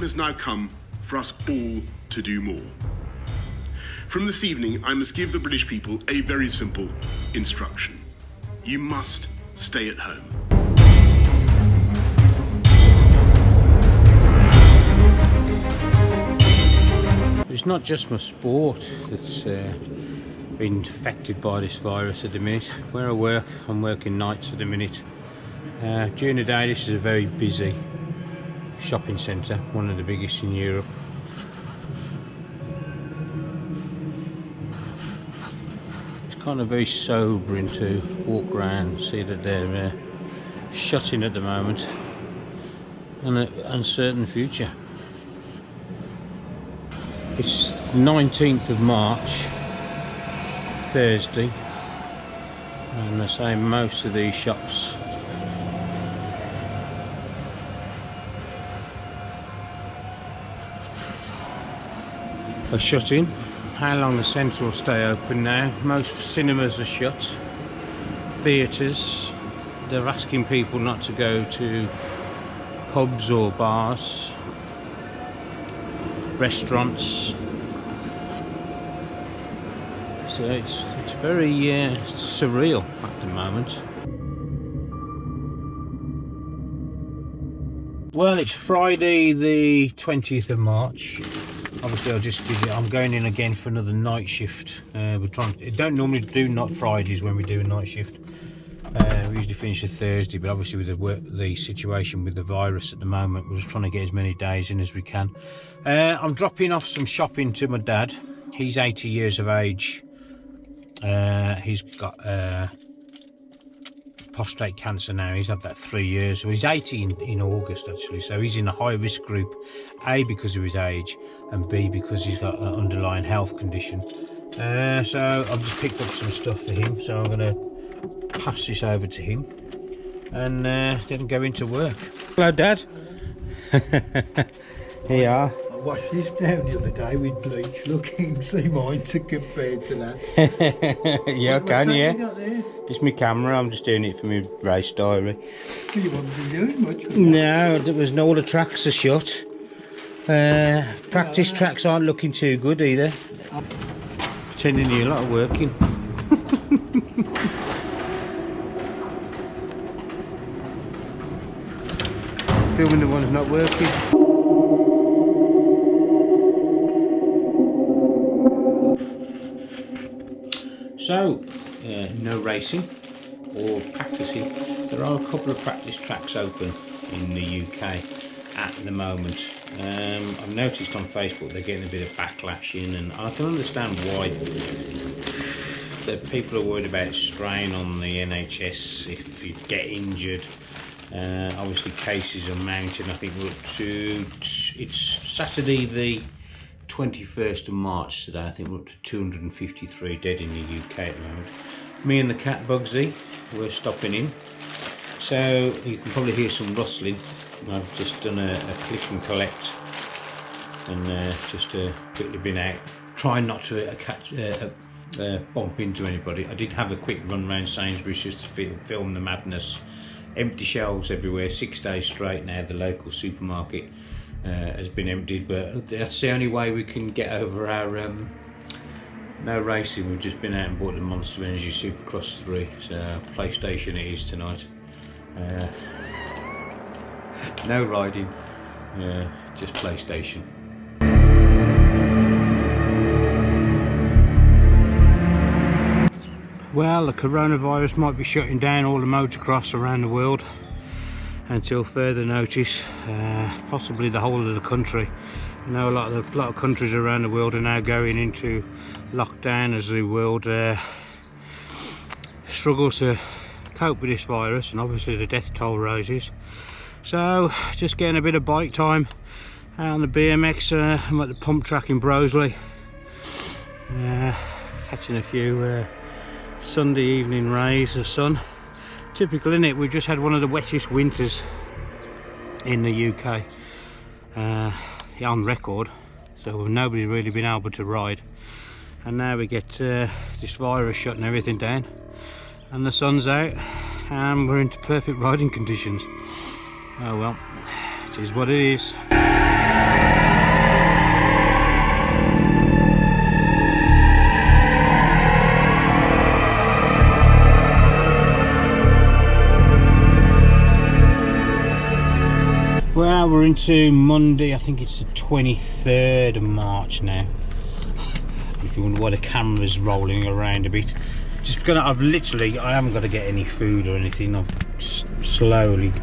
has now come for us all to do more. From this evening, I must give the British people a very simple instruction. You must stay at home. It's not just my sport that's been affected by this virus at the minute. Where I work, I'm working nights at the minute. During the day, this is a very busy shopping centre, one of the biggest in Europe. It's kind of very sobering to walk around and see that they're shutting at the moment, and an uncertain future. It's 19th of March, Thursday, and I say most of these shops are shutting. How long the centre will stay open now? Most cinemas are shut. Theatres, they're asking people not to go to pubs or bars. Restaurants. So it's very surreal at the moment. Well, it's Friday the 20th of March. Obviously I'll just give you, I'm going in again for another night shift. We're don't normally do not Fridays when we do a night shift. We usually finish a Thursday, but obviously with the situation with the virus at the moment, we're just trying to get as many days in as we can. I'm dropping off some shopping to my dad. He's 80 years of age. He's got prostate cancer now. He's had that 3 years. So he's 80 in August actually. So he's in a high risk group, A, because of his age, and B, because he's got an underlying health condition. So I've just picked up some stuff for him. So I'm going to pass this over to him and then go into work. Hello, Dad. Here you are. I washed this down the other day with bleach, looking, see mine to compared to that. Yeah, I can, yeah. You got there? It's my camera, I'm just doing it for my race diary. You wouldn't be doing much. No, there was all the tracks are shut. Practice tracks aren't looking too good either. Pretending you're a lot of working. Filming the ones not working. So, no racing or practicing. There are a couple of practice tracks open in the UK at the moment. I've noticed on Facebook they're getting a bit of backlash in, and I can understand why. That people are worried about strain on the NHS if you get injured. Obviously cases are mounting. I think we're up to, it's Saturday the 21st of March today. I think we're up to 253 dead in the UK at the moment. Me and the cat Bugsy, we're stopping in. So you can probably hear some rustling. I've just done a click and collect and just quickly been out. Trying not to bump into anybody. I did have a quick run around Sainsbury's just to film the madness. Empty shelves everywhere, 6 days straight now. The local supermarket has been emptied, but that's the only way we can get over our no racing. We've just been out and bought the Monster Energy Supercross 3, so PlayStation it is tonight. No riding, just PlayStation. Well, the coronavirus might be shutting down all the motocross around the world until further notice, possibly the whole of the country. I know a lot of countries around the world are now going into lockdown as the world struggles to cope with this virus, and obviously the death toll rises. So just getting a bit of bike time out on the BMX. I'm at the pump track in Broseley, catching a few Sunday evening rays of sun. Typical, isn't it? We've just had one of the wettest winters in the UK on record, so nobody's really been able to ride, and now we get this virus shutting everything down and the sun's out and we're into perfect riding conditions. Oh well, it is what it is. Well, we're into Monday, I think it's the 23rd of March now. If you wonder why the camera's rolling around a bit. Just gonna, I haven't got to get any food or anything. I've slowly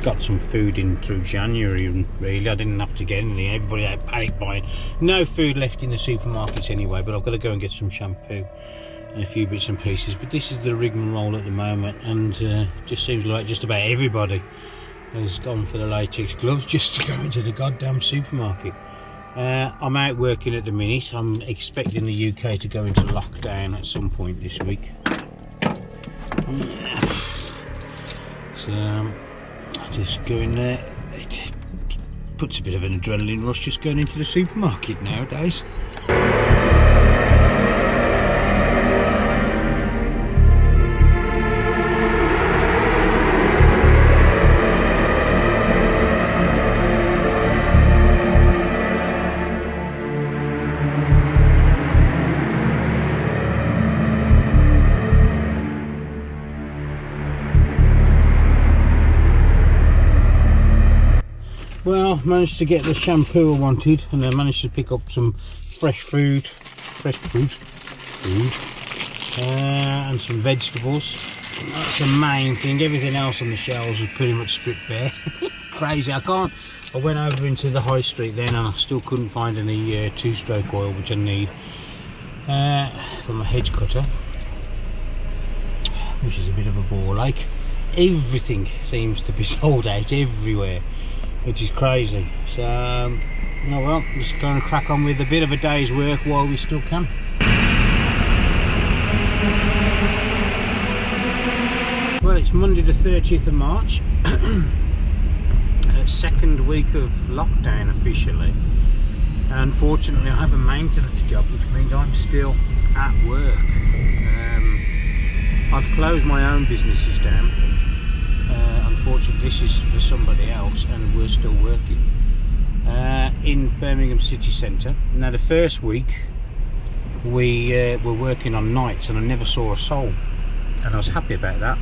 got some food in through January, and really I didn't have to get anything. Everybody had panic buying. No food left in the supermarkets anyway, but I've got to go and get some shampoo and a few bits and pieces. But this is the rigmarole at the moment, and just seems like just about everybody has gone for the latex gloves just to go into the goddamn supermarket. I'm out working at the minute. I'm expecting the UK to go into lockdown at some point this week. So just going there. It puts a bit of an adrenaline rush just going into the supermarket nowadays. Well, managed to get the shampoo I wanted, and I managed to pick up some fresh fruit, and some vegetables. That's the main thing. Everything else on the shelves was pretty much stripped bare. Crazy. I went over into the high street then, and I still couldn't find any two-stroke oil, which I need for my hedge cutter, which is a bit of a ball ache. Everything seems to be sold out everywhere, which is crazy. So oh well, just going to crack on with a bit of a day's work while we still can. Well, it's Monday the 30th of March, second week of lockdown officially. Unfortunately, I have a maintenance job, which means I'm still at work. I've closed my own businesses down. Unfortunately, this is for somebody else, and we're still working in Birmingham city centre. Now, the first week we were working on nights, and I never saw a soul, and I was happy about that.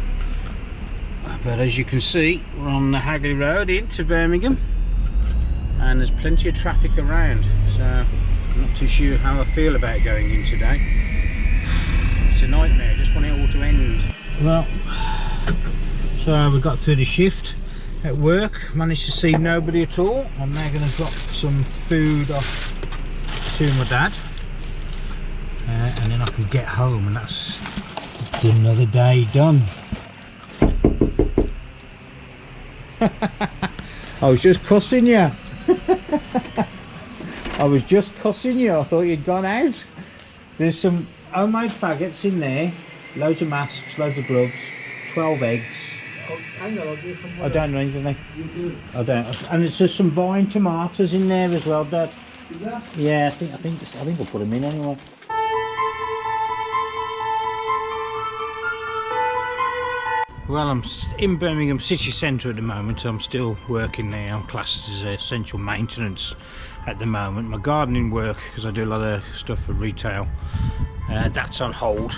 But as you can see, we're on the Hagley Road into Birmingham, and there's plenty of traffic around, so I'm not too sure how I feel about going in today. It's a nightmare. I just want it all to end. Well, so we got through the shift at work, managed to see nobody at all. I'm now going to drop some food off to my dad, and then I can get home, and that's another day done. I was just cussing you. I was just cussing you. I thought you'd gone out. There's some homemade faggots in there, loads of masks, loads of gloves, 12 eggs. Oh, hang on, I'll give them one. I don't know anything. You do. I don't. And there's just some vine tomatoes in there as well, Dad. Is that? Yeah, I think I'll put them in anyway. Well, I'm in Birmingham city centre at the moment. I'm still working there. I'm classed as essential maintenance at the moment. My gardening work, because I do a lot of stuff for retail, that's on hold.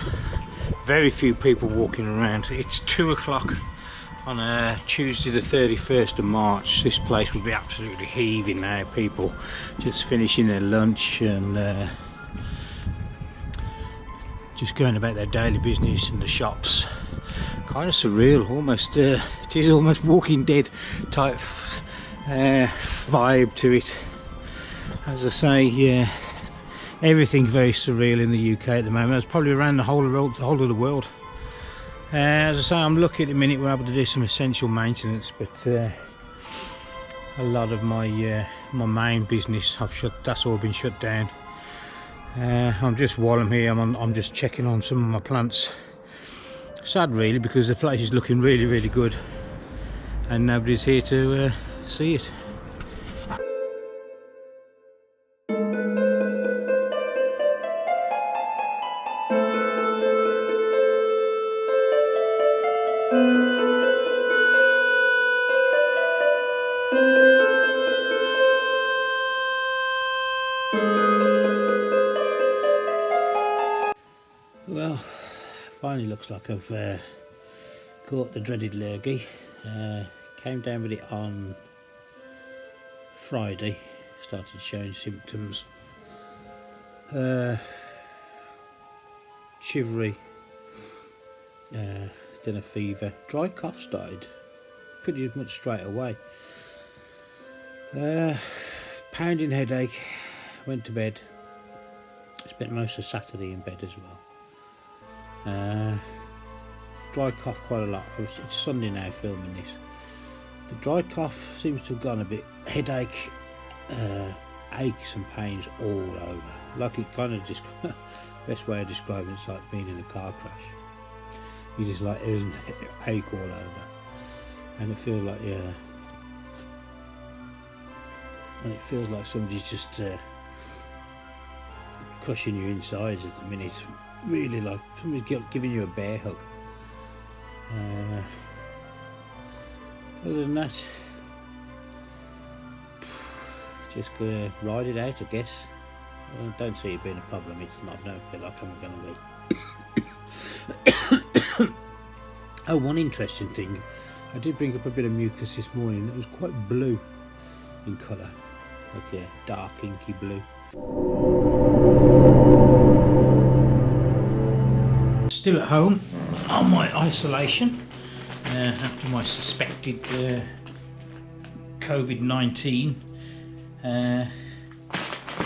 Very few people walking around. It's 2 o'clock on a Tuesday the 31st of March. This place will be absolutely heaving now. People just finishing their lunch and just going about their daily business in the shops. Kind of surreal, almost. It is almost Walking Dead type vibe to it. As I say, yeah, everything very surreal in the UK at the moment. It's probably around the whole of the world. As I say, I'm lucky at the minute we're able to do some essential maintenance, but a lot of my my main business that's all been shut down. I'm just, while I'm here, I'm just checking on some of my plants. Sad really, because the place is looking really, really good and nobody's here to see it. finally looks like I've caught the dreaded lurgy. Came down with it on Friday, started showing symptoms. Shivery, then a fever, dry cough started pretty much straight away. Pounding headache, went to bed, spent most of Saturday in bed as well. Dry cough quite a lot. It's Sunday now filming this. The dry cough seems to have gone a bit. Headache, aches and pains all over. Like it kind of just, best way of describing it's like being in a car crash. You just like, there's an ache all over. And it feels like, and it feels like somebody's just crushing your insides at the minute. Really like somebody's giving you a bear hug. Other than that, just gonna ride it out, I guess. I don't see it being a problem. It's not. I don't feel like I'm gonna be. Oh, one interesting thing. I did bring up a bit of mucus this morning. It was quite blue in colour, like a dark inky blue. Still at home on my isolation after my suspected COVID-19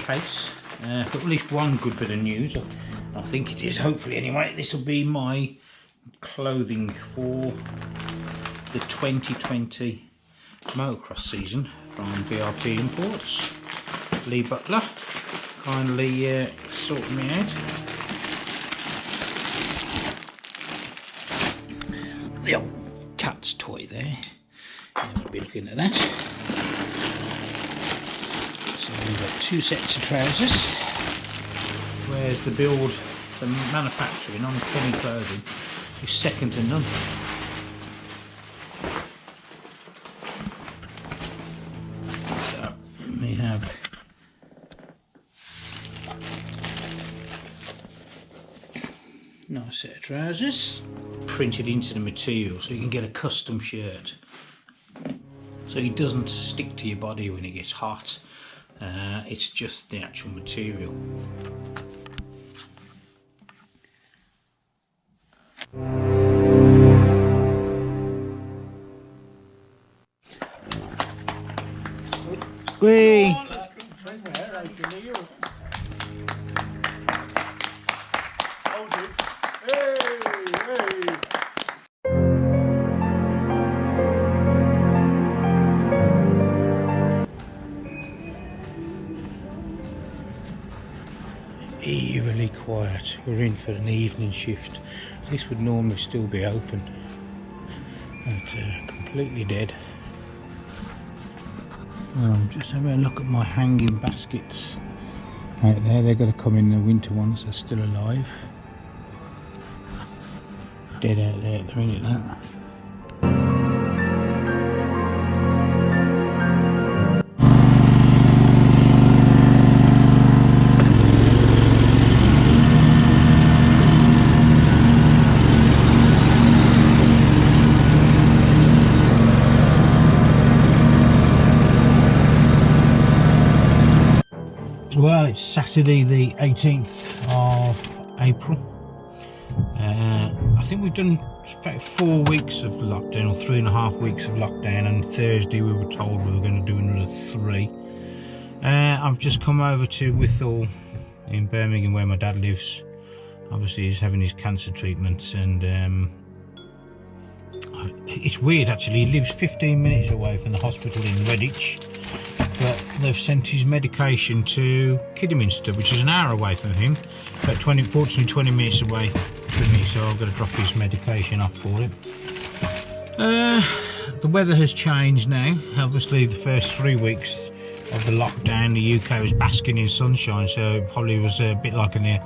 case. But at least one good bit of news, I think it is, hopefully anyway. This will be my clothing for the 2020 motocross season from BRP Imports. Lee Butler kindly sorted me out. The old cat's toy there. We'll be looking at that. So we've got two sets of trousers. Whereas the build, the manufacturing on Penny Clothing is second to none. So we have nice set of trousers, printed into the material so you can get a custom shirt. So it doesn't stick to your body when it gets hot. It's just the actual material. Squee! Eerily quiet. We're in for an evening shift. This would normally still be open, but completely dead. I'm just having a look at my hanging baskets out there. They're going to come in, the winter ones are still alive. Dead out there at the minute, that. Well, it's Saturday the 18th of April. I think we've done about 4 weeks of lockdown, or 3.5 weeks of lockdown, and Thursday we were told we were going to do another 3. I've just come over to Withall in Birmingham where my dad lives. Obviously he's having his cancer treatment, and it's weird actually, he lives 15 minutes away from the hospital in Redditch. But they've sent his medication to Kidderminster, which is an hour away from him, but fortunately 20 minutes away from me, so I've got to drop his medication off for him. The weather has changed now. Obviously the first 3 weeks of the lockdown the UK was basking in sunshine, so it probably was a bit like an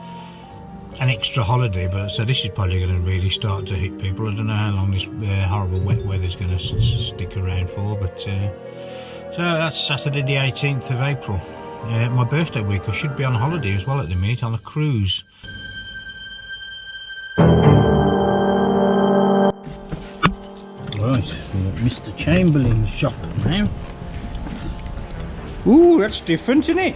extra holiday, but so this is probably going to really start to hit people. I don't know how long this horrible wet weather is going to stick around for, but so that's Saturday the 18th of April. My birthday week. I should be on holiday as well at the minute, on a cruise. Chamberlain's shop now. Ooh, that's different, isn't it?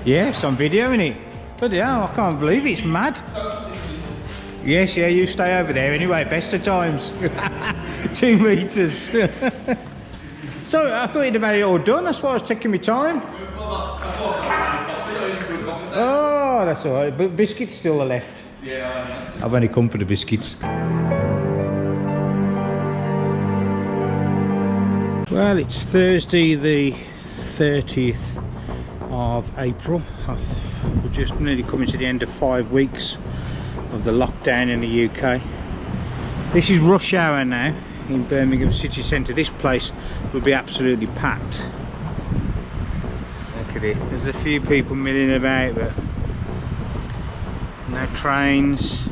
Yes, I'm videoing it. But yeah, I can't believe it. It's mad. Yes, yeah, you stay over there anyway. Best of times. 2 meters. So I thought you'd have had it all done. That's why I was taking my time. Oh, that's all right. But biscuits still are left. Yeah, I've only come for the biscuits. Well, it's Thursday the 30th of April. We're just nearly coming to the end of 5 weeks of the lockdown in the UK. This is rush hour now in Birmingham city centre. This place will be absolutely packed. Look at it. There's a few people milling about, but no trains.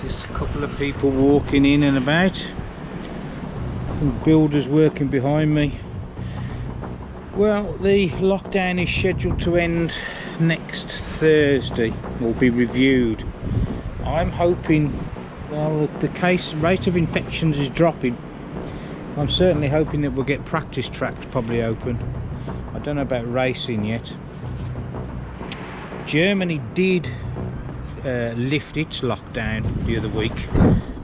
Just a couple of people walking in and about. Some builders working behind me. Well, the lockdown is scheduled to end next Thursday, will be reviewed. I'm hoping, well, the case rate of infections is dropping. I'm certainly hoping that we'll get practice tracks probably open. I don't know about racing yet. Germany did lift its lockdown the other week,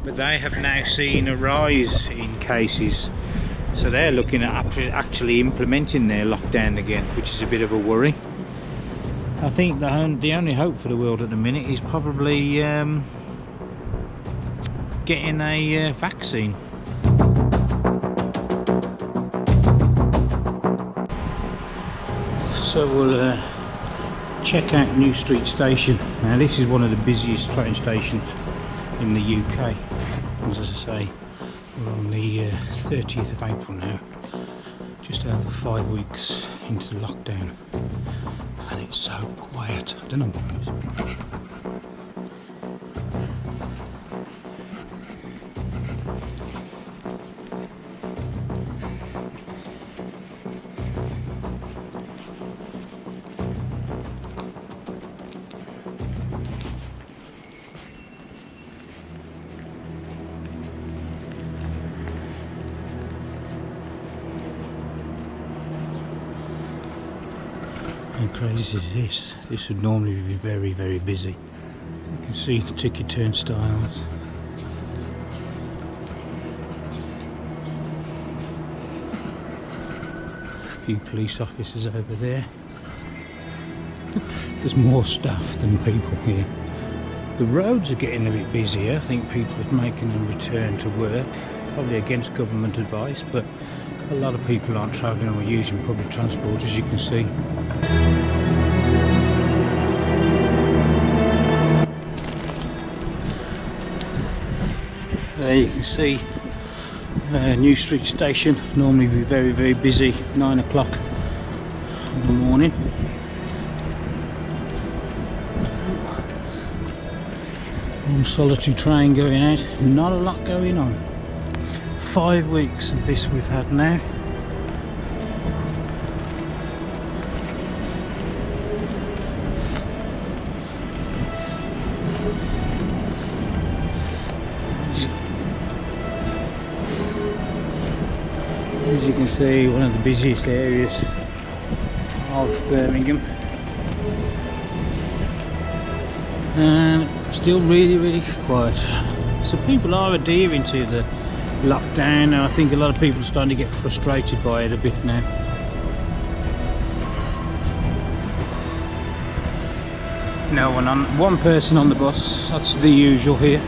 but they have now seen a rise in cases, so they're looking at actually implementing their lockdown again, which is a bit of a worry. I think the only hope for the world at the minute is probably getting a vaccine. So we'll check out New Street Station. Now this is one of the busiest train stations in the UK. As I say, we're on the 30th of April now, just over 5 weeks into the lockdown, and it's so quiet. I don't know what it is. How crazy is this? This would normally be very, very busy. You can see the ticket turnstiles. A few police officers over there. There's more staff than people here. The roads are getting a bit busier. I think people are making a return to work, probably against government advice, but a lot of people aren't travelling or using public transport, as you can see. There you can see New Street Station, normally be very, very busy 9 o'clock in the morning. One solitary train going out, not a lot going on. 5 weeks of this we've had now. As you can see, one of the busiest areas of Birmingham, and still really, really quiet. So people are adhering to the lockdown, and I think a lot of people are starting to get frustrated by it a bit now. No one on, one person on the bus, that's the usual here.